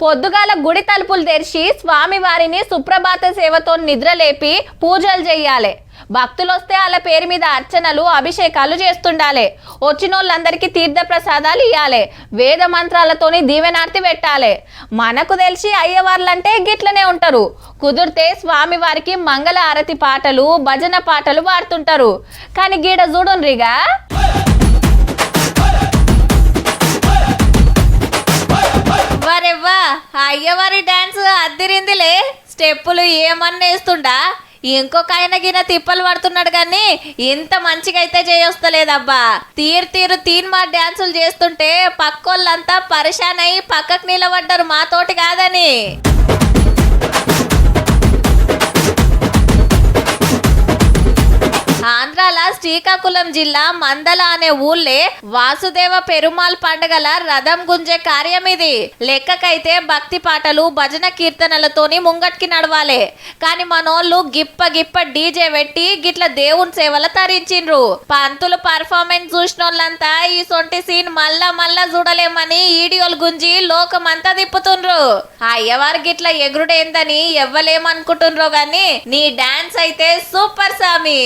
పొద్దుగాల గుడి తలుపులు తెరిచి స్వామివారిని సుప్రభాత సేవతో నిద్రలేపి పూజలు చెయ్యాలి. భక్తులొస్తే వాళ్ళ పేరు మీద అర్చనలు అభిషేకాలు చేస్తుండాలి. వచ్చినోళ్ళందరికీ తీర్థ ప్రసాదాలు ఇవ్వాలి. వేద మంత్రాలతోని దీవెనార్తి పెట్టాలి. మనకు తెలిసి అయ్యవార్లంటే గిట్లనే ఉంటారు. కుదిరితే స్వామివారికి మంగళ ఆరతి పాటలు భజన పాటలు పాడుతుంటారు. కానీ గీడ చూడుండ్రిగా వరెవ్వా అయ్యవారి డాన్స్ అద్దిరిందిలే. స్టెప్పులు ఏమన్నా వేస్తుండా. ఇంకొక ఆయన గిన తిప్పలు పడుతున్నాడు కానీ ఇంత మంచిగా అయితే చేయొస్తలేదబ్బా. తీరు తీన్మా డాన్సులు చేస్తుంటే పక్కోళ్ళంతా పరిశాన్ అయి పక్కకు నిలబడ్డారు మాతోటి కాదని. ఆంధ్రాల శ్రీకాకుళం జిల్లా మందల అనే ఊళ్ళే వాసుదేవ పెరుమాళ్ పండుగల రథం గుంజే కార్యం ఇది. లెక్కకైతే భక్తి పాటలు భజన కీర్తనలతోని ముంగట్కి నడవాలి. కానీ మనోళ్ళు గిప్ప డీజే పెట్టి గిట్ల దేవుని సేవల తరించిండ్రు. పంతులు పర్ఫార్మెన్స్ చూసినోళ్ళంతా ఈ సొంటి సీన్ మళ్ళా చూడలేమని ఈడియోలు గుంజి లోకమంతా తిప్పుతుండ్రు. అయ్యవారు గిట్ల ఎగురుడేందని ఎవ్వలేమనుకుంటుండ్రో గాని నీ డాన్స్ అయితే సూపర్ సామి.